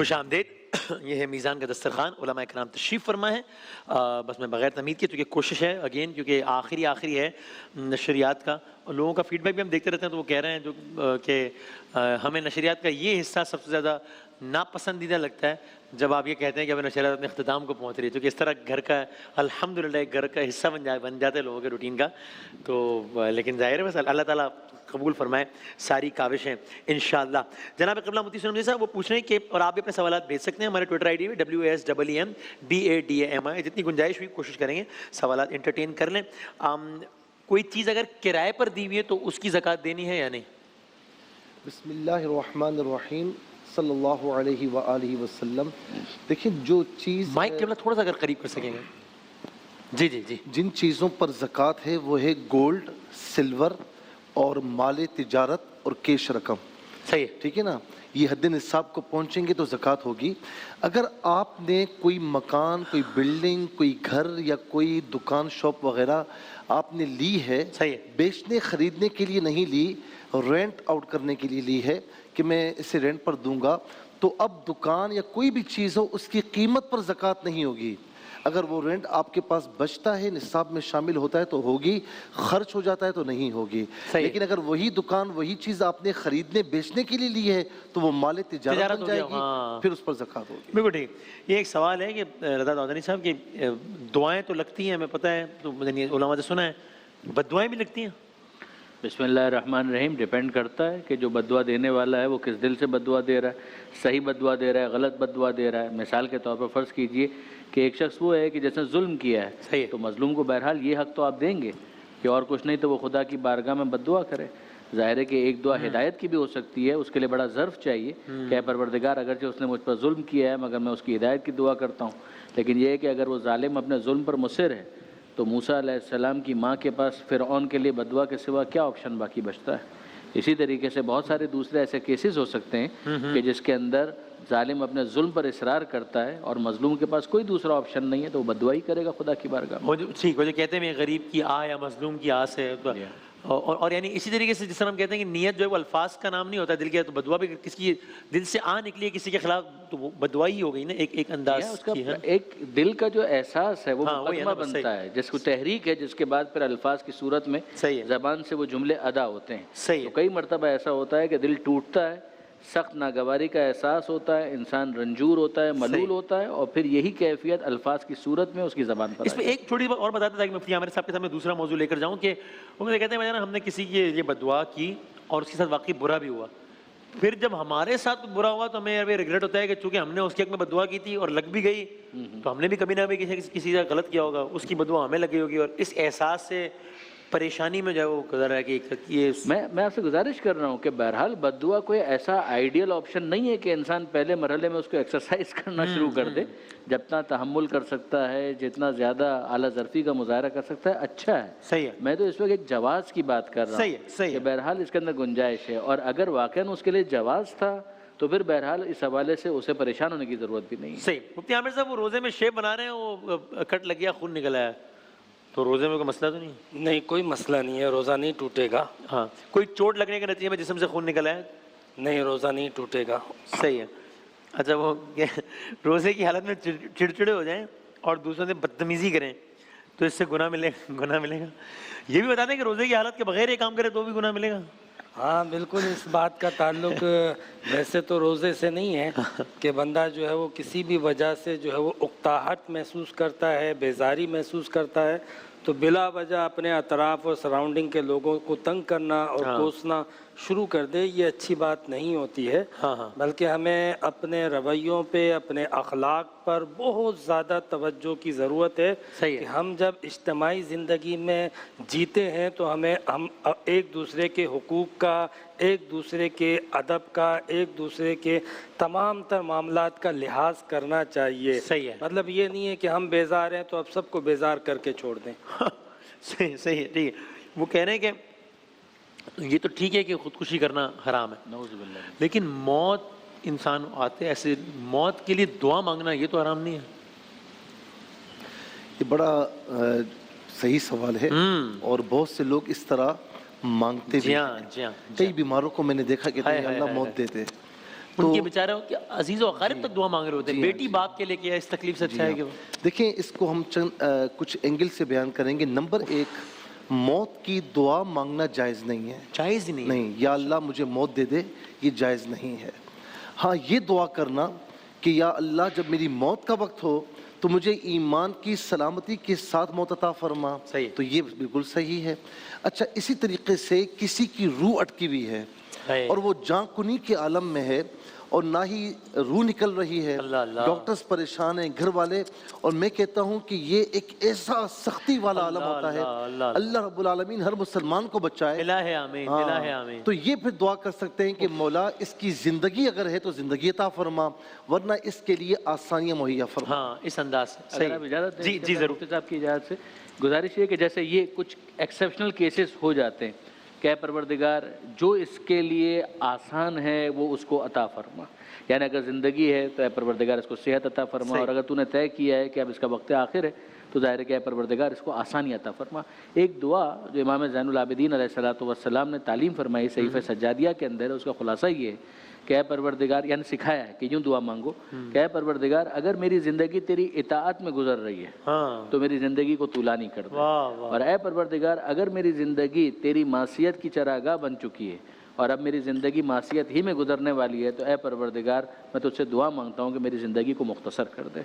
خوش آمدید. یہ ہے میزان کا دسترخوان. علماء کرام تشریف فرما ہے. بس میں بغیر تمید کے کیونکہ کوشش ہے اگین کیونکہ آخری ہے نشریات کا, اور لوگوں کا فیڈ بیک بھی ہم دیکھتے رہتے ہیں تو وہ کہہ رہے ہیں کہ ہمیں نشریات کا یہ حصہ سب سے زیادہ ناپسندیدہ لگتا ہے جب آپ یہ کہتے ہیں کہ اب نشریات اپنے اختتام کو پہنچ رہی ہے, کیونکہ اس طرح گھر کا الحمدللہ ایک گھر کا حصہ بن جاتے ہیں لوگوں کے روٹین کا. تو لیکن ظاہر ہے بس اللہ تعالیٰ قبول فرمائے ساری کاوشیں انشاءاللہ. جناب قبلہ مفتی سنم صاحب وہ پوچھ رہے ہیں کہ, اور آپ بھی اپنے سوالات بھیج سکتے ہیں ہمارے ٹویٹر آئی ڈی میں WASEEMDADAMI, جتنی گنجائش ہوئی کوشش کریں گے سوالات انٹرٹین کر لیں. کوئی چیز اگر کرائے پر دی ہوئی ہے تو اس کی زکوٰۃ دینی ہے یا نہیں؟ بسم اللہ الرحمن الرحیم صلی اللہ علیہ وآلہ وسلم. دیکھیں جو چیز مائک قبلہ تھوڑا سا اگر قریب کر سکیں گے. جی جن چیزوں پر زکوٰۃ ہے وہ ہے گولڈ, سلور اور مال تجارت اور کیش رقم. صحیح ہے, ٹھیک ہے نا, یہ حد نصاب کو پہنچیں گے تو زکوٰۃ ہوگی. اگر آپ نے کوئی مکان, کوئی بلڈنگ, کوئی گھر یا کوئی دکان شاپ وغیرہ آپ نے لی ہے, صحیح ہے, بیچنے خریدنے کے لیے نہیں لی, رینٹ آؤٹ کرنے کے لیے لی ہے کہ میں اسے رینٹ پر دوں گا, تو اب دکان یا کوئی بھی چیز ہو اس کی قیمت پر زکوٰۃ نہیں ہوگی. اگر وہ رینٹ آپ کے پاس بچتا ہے, نصاب میں شامل ہوتا ہے تو ہوگی, خرچ ہو جاتا ہے تو نہیں ہوگی. لیکن اگر وہی دکان, وہی چیز آپ نے خریدنے بیچنے کے لیے لی ہے تو وہ مال تجارت بن جائے گی, پھر اس پر زکوٰۃ ہوگی. بالکل ٹھیک. یہ ایک سوال ہے کہ رضا داودانی صاحب کی دعائیں تو لگتی ہیں, ہمیں پتہ ہے, تو علماء سے سنا ہے بد دعائیں بھی لگتی ہیں. بسم اللہ الرحمن الرحیم. ڈیپینڈ کرتا ہے کہ جو بد دعا دینے والا ہے وہ کس دل سے بد دعا دے رہا ہے, صحیح بد دعا دے رہا ہے, غلط بد دعا دے رہا ہے. مثال کے طور پر فرض کیجئے کہ ایک شخص وہ ہے کہ جس نے ظلم کیا ہے, صحیح, تو مظلوم کو بہرحال یہ حق تو آپ دیں گے کہ اور کچھ نہیں تو وہ خدا کی بارگاہ میں بد دعا کرے. ظاہر ہے کہ ایک دعا ہدایت کی بھی ہو سکتی ہے, اس کے لیے بڑا ظرف چاہیے کہ اے پروردگار اگرچہ اس نے مجھ پر ظلم کیا ہے مگر میں اس کی ہدایت کی دعا کرتا ہوں. لیکن یہ ہے کہ اگر وہ ظالم اپنے ظلم پر مصر ہے تو موسیٰ علیہ السلام کی ماں کے پاس فرعون کے لیے بد دعا کے سوا کیا آپشن باقی بچتا ہے. اسی طریقے سے بہت سارے دوسرے ایسے کیسز ہو سکتے ہیں کہ جس کے اندر ظالم اپنے ظلم پر اصرار کرتا ہے اور مظلوم کے پاس کوئی دوسرا آپشن نہیں ہے تو وہ بد دعا ہی کرے گا خدا کی بارگاہ میں. ٹھیک, وہ جو کہتے ہیں غریب کی آ یا مظلوم کی آ سے, اور یعنی اسی طریقے سے جس طرح ہم کہتے ہیں کہ نیت جو ہے وہ الفاظ کا نام نہیں ہوتا دل کے, تو بد دعا بھی کسی کی دل سے آ نکلی ہے کسی کے خلاف تو وہ بد دعا ہی ہو گئی نا, ایک انداز اس کا ایک دل کا جو احساس ہے وہ مقدمہ بنتا ہے, جس کو تحریک ہے, جس کے بعد پھر الفاظ کی صورت میں زبان سے وہ جملے ادا ہوتے ہیں. تو کئی مرتبہ ایسا ہوتا ہے کہ دل ٹوٹتا ہے, سخت ناگواری کا احساس ہوتا ہے, انسان رنجور ہوتا ہے, ملول ہوتا ہے, اور پھر یہی کیفیت الفاظ کی صورت میں اس کی زبان پر. اس میں ایک چھوٹی بات اور بتاتا تھا کہ مفتی عامر صاحب کے سامنے دوسرا موضوع لے کر جاؤں کہ وہ مجھے کہتے ہیں ہم نے کسی کی یہ بد دعا کی اور اس کے ساتھ واقعی برا بھی ہوا, پھر جب ہمارے ساتھ برا ہوا تو ہمیں ریگریٹ ہوتا ہے کہ چونکہ ہم نے اس کے حق میں بد دعا کی تھی اور لگ بھی گئی تو ہم نے بھی کبھی نہ کبھی کسی سے غلط کیا ہوگا, اس کی بد دعا ہمیں لگی ہوگی, اور اس احساس سے پریشانی میں جو ہے وہ گزر ہے کہ یہ میں آپ سے گزارش کر رہا ہوں کہ بہرحال بد دعا کوئی ایسا آئیڈیل آپشن نہیں ہے کہ انسان پہلے مرحلے میں اس کو ایکسرسائز کرنا شروع کر دے. جتنا تحمل کر سکتا ہے, جتنا زیادہ اعلیٰ ظرفی کا مظاہرہ کر سکتا ہے اچھا ہے. صحیح ہے, میں تو اس وقت ایک جواز کی بات کر رہا ہوں کہ بہرحال اس کے اندر گنجائش ہے, اور اگر واقعاً اس کے لیے جواز تھا تو پھر بہرحال اس حوالے سے اسے پریشان ہونے کی ضرورت بھی نہیں ہے. صحیح. مفتی عامر صاحب وہ روزے میں شیپ بنا رہے ہیں, وہ کٹ لگ گیا, خون نکل آیا, تو روزے میں کوئی مسئلہ تو نہیں؟ نہیں, کوئی مسئلہ نہیں ہے, روزہ نہیں ٹوٹے گا. ہاں, کوئی چوٹ لگنے کے نتیجے میں جسم سے خون نکل آیا نہیں, روزہ نہیں ٹوٹے گا. صحیح ہے. اچھا, وہ روزے کی حالت میں چڑچڑے ہو جائیں اور دوسروں سے بدتمیزی کریں تو اس سے گناہ ملے گا. یہ بھی بتا دیں کہ روزے کی حالت کے بغیر یہ کام کرے تو بھی گناہ ملے گا. ہاں بالکل, اس بات کا تعلق ویسے تو روزے سے نہیں ہے کہ بندہ جو ہے وہ کسی بھی وجہ سے جو ہے وہ اکتاہٹ محسوس کرتا ہے, بیزاری محسوس کرتا ہے تو بلا وجہ اپنے اطراف اور سراؤنڈنگ کے لوگوں کو تنگ کرنا اور کوسنا شروع کر دے, یہ اچھی بات نہیں ہوتی ہے. بلکہ ہمیں اپنے رویوں پہ, اپنے اخلاق پر بہت زیادہ توجہ کی ضرورت ہے کہ ہم جب اجتماعی زندگی میں جیتے ہیں تو ہم ایک دوسرے کے حقوق کا, ایک دوسرے کے ادب کا, ایک دوسرے کے تمام تر معاملات کا لحاظ کرنا چاہیے. مطلب یہ نہیں ہے کہ ہم بیزار ہیں تو اب سب کو بیزار کر کے چھوڑ دیں. صحیح ہے, ٹھیک ہے. وہ کہہ رہے ہیں کہ یہ تو ٹھیک ہے کہ خودکشی کرنا حرام ہے, نعوذ باللہ, لیکن موت انسان آتے ایسے موت کے لیے دعا مانگنا یہ تو حرام نہیں ہے. یہ بڑا صحیح سوال ہے, اور بہت سے لوگ اس طرح مانگتے بھی ہیں. کئی بیماروں کو میں نے دیکھا کہ اللہ موت دیتے. ان کے بیچارے کہ عزیز و اقارب تک دعا مانگ رہے ہوتے ہیں، بیٹی باپ کے لیے کیا اس تکلیف سے اچھا ہے کہ وہ دیکھیں اس کو ہم چند کچھ اینگل سے بیان کریں گے. نمبر ایک، موت کی دعا مانگنا جائز نہیں ہے. جائز ہی نہیں. نہیں، یا اللہ مجھے موت دے دے، یہ جائز نہیں ہے. ہاں یہ دعا کرنا کہ یا اللہ جب میری موت کا وقت ہو تو مجھے ایمان کی سلامتی کے ساتھ موت عطا فرما، صحیح. تو یہ بالکل صحیح ہے. اچھا اسی طریقے سے کسی کی روح اٹکی ہوئی ہے اور وہ جاں کنی کے عالم میں ہے اور نہ ہی روح نکل رہی ہے، اللہ اللہ. ڈاکٹرز پریشان ہیں، گھر والے، اور میں کہتا ہوں کہ یہ ایک ایسا سختی والا عالم ہوتا ہے. اللہ رب العالمین ہر مسلمان کو بچائے. الہ آمین، الہ آمین. تو یہ پھر دعا کر سکتے ہیں کہ مولا اس کی زندگی اگر ہے تو زندگی عطا فرما، ورنہ اس کے لیے آسانیاں مہیا فرما. ہاں اس انداز سے. اگر آپ اجازت دیں جی جی ضرور. مفتی صاحب کی اجازت سے گزارش یہ کہ جیسے یہ کچھ ایکسیپشنل کیسز ہو جاتے ہیں کہ اے پروردگار جو اس کے لیے آسان ہے وہ اس کو عطا فرما. یعنی اگر زندگی ہے تو اے پروردگار اس کو صحت عطا فرما، اور اگر تو نے طے کیا ہے کہ اب اس کا وقت آخر ہے تو ظاہر ہے کہ اے پروردگار اس کو آسانی عطا فرما. ایک دعا جو امام زین العابدین علیہ الصلوۃ والسلام نے تعلیم فرمائی صحیفہ سجادیہ کے اندر ہے، اس کا خلاصہ یہ ہے کہ اے پروردگار، یعنی سکھایا ہے کہ یوں دعا مانگو کہ اے پروردگار اگر میری زندگی تیری اطاعت میں گزر رہی ہے ہاں تو میری زندگی کو طولانی کر دے، واہ واہ. اور اے پروردگار اگر میری زندگی تیری معصیت کی چراگاہ بن چکی ہے اور اب میری زندگی معصیت ہی میں گزرنے والی ہے تو اے پروردگار میں تجھ سے دعا مانگتا ہوں کہ میری زندگی کو مختصر کر دے.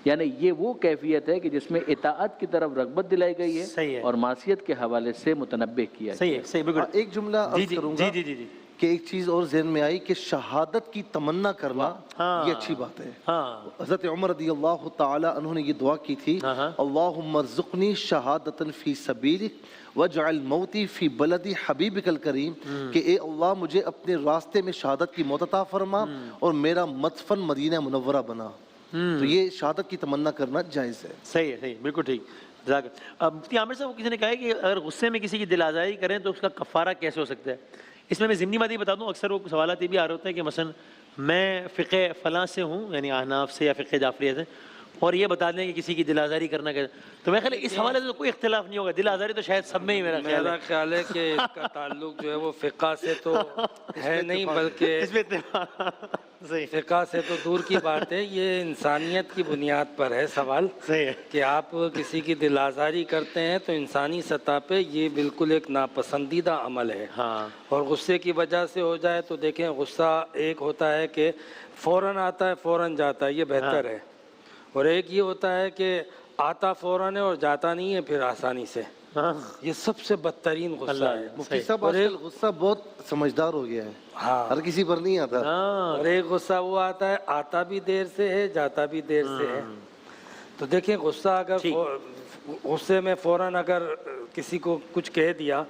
یعنی یہ وہ کیفیت ہے کہ جس میں اطاعت کی طرف رغبت دلائی گئی صحیح ہے ہے. اور معصیت کے حوالے سے متنبہ کیا صحیح ہے، صحیح بالکل. ایک جملہ عرض کروں گا جی جی جی. کہ ایک چیز اور ذہن میں آئی کہ شہادت کی تمنا کرنا یہ اچھی بات ہے. ہاں حضرت عمر رضی اللہ تعالی عنہ نے یہ دعا کی تھی، اللہم ارزقنی شہادتا فی سبیلک وجعل موتی فی بلدی حبیبک الکریم، کہ اے اللہ مجھے اپنے راستے میں شہادت کی موت عطا فرما اور میرا مدفن مدینہ منورہ بنا. تو یہ شہادت کی تمنا کرنا جائز ہے. صحیح ہے، صحیح بالکل ٹھیک. مفتی عامر صاحب کسی نے کہا ہے کہ اگر غصے میں کسی کی دل آزاری کریں تو اس کا کفارہ کیسے ہو سکتا ہے؟ اس میں ضمنی بات یہ بتا دوں، اکثر وہ سوالات یہ بھی آ رہے ہوتے ہیں کہ مثلا میں فقہ فلاں سے ہوں، یعنی احناف سے یا فقہ جعفریہ سے، اور یہ بتا دیں کہ کسی کی دل آزاری کرنا کیسے، تو میرا خیال ہے اس حوالے سے تو کوئی اختلاف نہیں ہوگا. دل آزاری تو شاید سب میں ہی میرا خیال ہے کہ اس کا تعلق جو ہے وہ فقہ سے تو ہے نہیں، بلکہ اس میں صحیح فقہ سے تو دور کی بات ہے. یہ انسانیت کی بنیاد پر ہے سوال صحیح ہے. کہ آپ کسی کی دل آزاری کرتے ہیں تو انسانی سطح پہ یہ بالکل ایک ناپسندیدہ عمل ہے. ہاں اور غصے کی وجہ سے ہو جائے تو دیکھیں غصہ ایک ہوتا ہے کہ فوراً آتا ہے فوراً جاتا ہے، یہ بہتر ہے، اور ایک یہ ہوتا ہے کہ آتا فوراً ہے اور جاتا نہیں ہے پھر آسانی سے. یہ سب سے بدترین غصہ ہے. مفتی صاحب آج کل غصہ بہت سمجھدار ہو گیا ہے، ہاں، ہر کسی پر نہیں آتا. اور ایک غصہ وہ آتا ہے آتا بھی دیر سے ہے جاتا بھی دیر سے ہے. تو دیکھیں غصہ اگر غصے میں فوراً اگر کسی کو کچھ کہہ دیا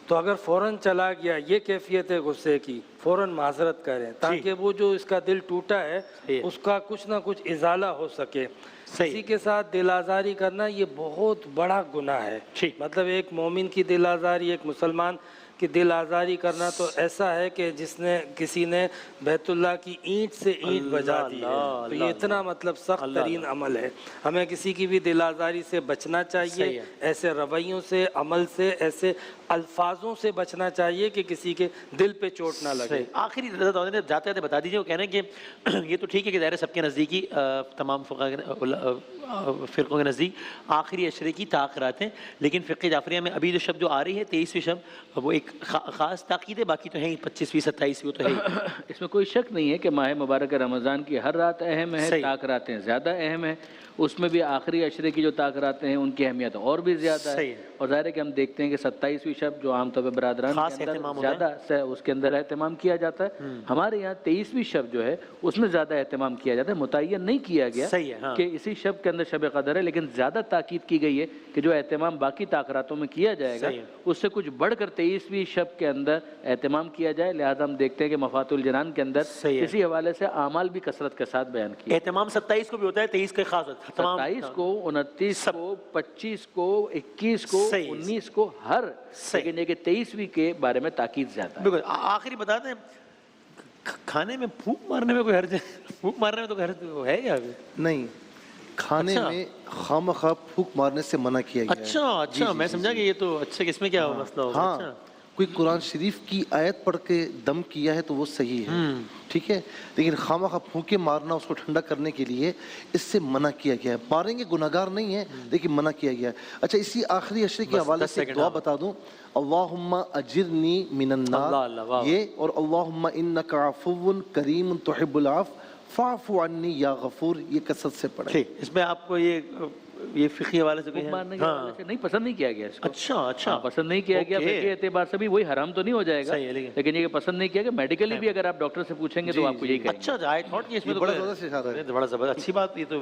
تو اگر فوراً چلا گیا، یہ کیفیت ہے غصے کی، فوراً معذرت کریں تاکہ وہ جو اس کا دل ٹوٹا ہے اس کا کچھ نہ کچھ ازالہ ہو سکے. کسی کے ساتھ دل آزاری کرنا یہ بہت بڑا گناہ ہے. مطلب ایک مومن کی دل آزاری، ایک مسلمان کی دل آزاری کرنا تو ایسا ہے کہ جس نے کسی نے بیت اللہ کی اینٹ سے اینٹ بجا دی ہے. تو یہ اتنا مطلب سخت ترین عمل ہے. ہمیں کسی کی بھی دل آزاری سے بچنا چاہیے، ایسے رویوں سے، عمل سے، ایسے الفاظوں سے بچنا چاہیے کہ کسی کے دل پہ چوٹ نہ لگے. آخری جاتے جاتے بتا دیجیے، وہ کہہ رہے ہیں کہ یہ تو ٹھیک ہے کہ ظاہر سب کے نزدیکی تمام فرقوں کے نزدیک آخری عشرے کی تاخیرات ہیں، لیکن فقہ جعفریہ میں ابھی جو شب جو آ رہی ہے 23ویں شب، وہ ایک خاص تاکید ہے، باقی تو ہیں 25ویں 27ویں وہ تو ہے. اس میں کوئی شک نہیں ہے کہ ماہ مبارک رمضان کی ہر رات اہم ہے، تاخیراتیں زیادہ اہم ہیں. اس میں بھی آخری عشرے کی جو تاخیراتیں ہیں ان کی اہمیت اور بھی زیادہ ہے. اور ظاہر ہے کہ ہم دیکھتے ہیں کہ 27ویں شب جو عام طور پہ برادران کے اندر زیادہ اس کے اندر اہتمام کیا جاتا ہے. ہمارے یہاں 23ویں شب جو ہے اس میں زیادہ اہتمام کیا جاتا ہے. متعین نہیں کیا گیا کہ اسی شب کے اندر شب قدر ہے، لیکن زیادہ تاکید کی گئی ہے کہ جو اہتمام باقی تاخیراتوں میں کیا جائے گا اس سے کچھ بڑھ کر 23ویں شب کے اندر اہتمام کیا جائے. لہٰذا ہم دیکھتے ہیں کہ مفات الجنان کے اندر اسی حوالے سے اعمال بھی کثرت کے ساتھ بیان کیا. اہتمام 27 کو بھی ہوتا ہے، 23 کا خاص 27 کو، 29 کو، 25 کو، 21 کو، 19 کو، ہر لیکن یہ کہ 23ویں کے بارے میں تاکید زیادہ. بالکل. آخری بتا دیں، کھانے میں پھونک مارنے میں کوئی حرج ہے؟ پھونک مارنے میں تو حرج ہے یا نہیں، کھانے میں خواہ پھونک مارنے سے منع کیا گیا ہے. اچھا میں سمجھا کہ یہ تو اچھا، اس میں کیا مسئلہ ہوگا. ہاں، کوئی قرآن شریف کی آیت پڑھ کے دم کیا ہے تو وہ صحیح ہے، ٹھیک ہے، لیکن خواہ پھونکے مارنا اس کو ٹھنڈا کرنے کے لیے اس سے منع کیا گیا ہے. ماریں گے گناہگار نہیں ہے لیکن منع کیا گیا ہے. اچھا اسی آخری عشرے کے حوالے سے ایک دعا بتا دوں، اللہم اجرنی من النار یہ، اور اللہم انک عفو کریم تحب العفو فاعف عنی یا غفور، یہ کثرت سے پڑھیں. ٹھیک، اس میں آپ کو یہ فقہی حوالے سے کوئی ہے؟ مارنے کے حوالے سے نہیں، پسند نہیں کیا گیا اس کو. اچھا اچھا، پسند نہیں کیا گیا فقہی اعتبار سے بھی، وہی حرام تو نہیں ہو جائے گا، صحیح ہے، لیکن یہ پسند نہیں کیا گیا. میڈیکلی بھی اگر آپ ڈاکٹر سے پوچھیں گے تو آپ کو یہی کہیں گے. اچھا آئی تھاٹ کہ اس میں تو بڑا زبردست اشارہ ہے، بڑا زبردست، اچھی بات، یہ تو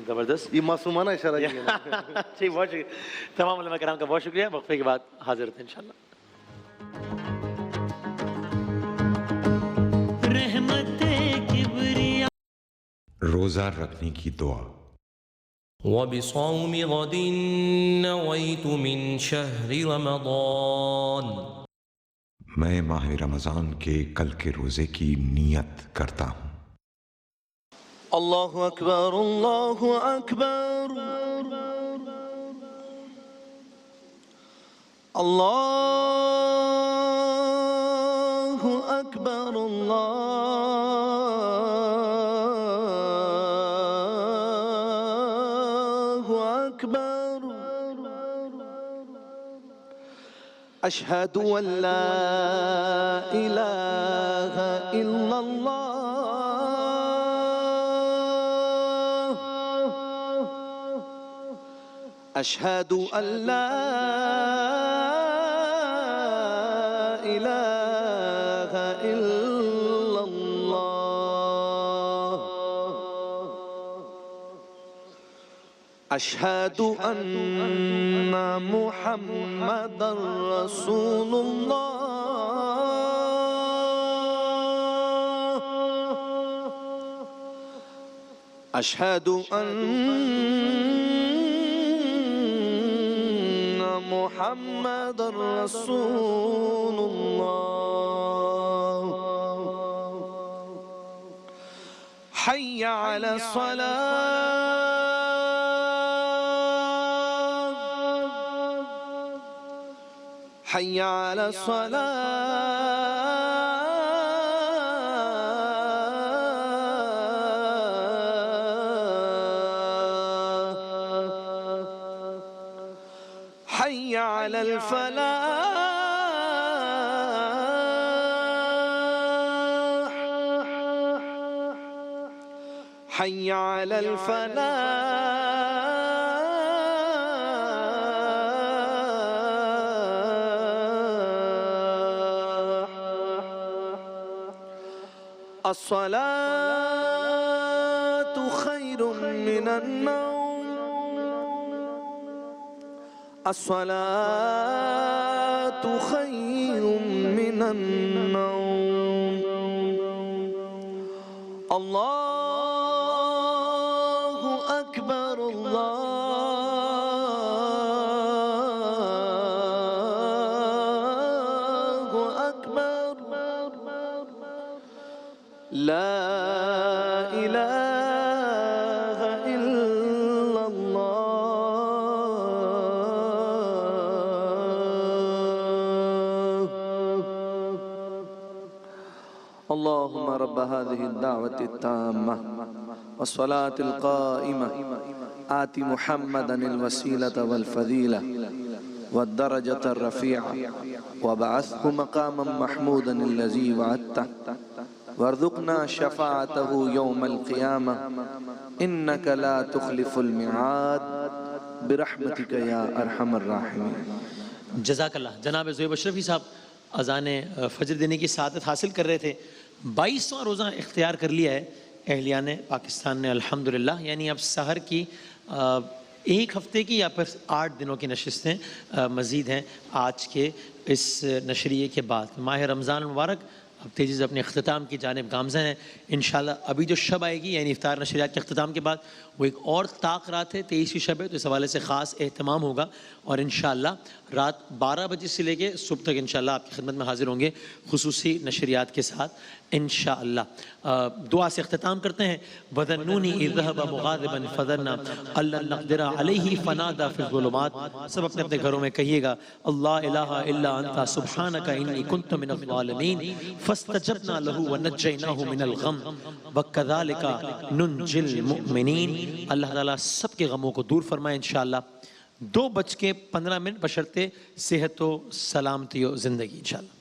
زبردست. یہ معصومانہ اشارہ کیا ہے. ٹھیک، بہت شکریہ تمام علماء کرام کا، بہت شکریہ. وقفے کے بعد حاضر ہوتے ہیں انشاءاللہ. روزہ رکھنے کی دعا. وبصوم غد نويت من شهر رمضان. میں ماہ رمضان کے کل کے روزے کی نیت کرتا ہوں. اللہ اکبر اللہ اکبر اللہ اکبر اللہ اکبر. اشہد ان لا الہ الا اللہ اشہد ان لا الہ الا اللہ اشہد ان محمد رسول اللہ اشہد ان محمد رسول اللہ. حی علی الصلاة حی علی الصلاة حی علی الفلاح حی علی الفلاح. الصلاة خیر من النوم الصلاة خیر من النوم. اللہ اکبر اللہ اکبر. لا الہ الا اللہ. اللهم رب هذه الدعوة التامة والصلاة القائمة آت محمدا الوسيلة والفضيلة والدرجة الرفيعة وابعثه مقاما محمودا الذي وعدته وارزقنا شفاعته يوم القيامة إنك لا تخلف الميعاد برحمتك يا أرحم الراحمين. جزاک اللہ. جناب زہیب اشرفی صاحب اذان فجر دینے کی سعادت حاصل کر رہے تھے. 22واں روزہ اختیار کر لیا ہے اہلیان پاکستان نے الحمدللہ. یعنی اب سحر کی ایک ہفتے کی یا پھر 8 دنوں کی نشستیں مزید ہیں آج کے اس نشریے کے بعد. ماہ رمضان المبارک اب تیزی سے اپنے اختتام کی جانب گامزن ہیں انشاءاللہ. ابھی جو شب آئے گی یعنی افطار نشریات کے اختتام کے بعد وہ ایک اور طاق رات ہے, 23ویں شب ہے, تو اس حوالے سے خاص اہتمام ہوگا اور انشاءاللہ رات 12 بجے سے لے کے صبح تک انشاءاللہ آپ کی خدمت میں حاضر ہوں گے خصوصی نشریات کے ساتھ انشاءاللہ. دعا سے اختتام کرتے ہیں. وَذَنُّونِ إِذْ ذَهَبَ مُغَاضِبًا فَظَنَّ أَن لَّن نَّقْدِرَ عَلَيْهِ فَنَادَىٰ فِي الظُّلُمَاتِ. سب اپنے اپنے گھروں میں کہیے گا اللہ الہ الا انت سبحانک انی کنت من الظالمین فاستجبنا له ونجیناہ من الغم وکذالک ننجی المؤمنین. اللہ تعالیٰ سب کے غموں کو دور فرمائے انشاءاللہ. 2:15 بشرطِ صحت و سلامتی و زندگی انشاءاللہ.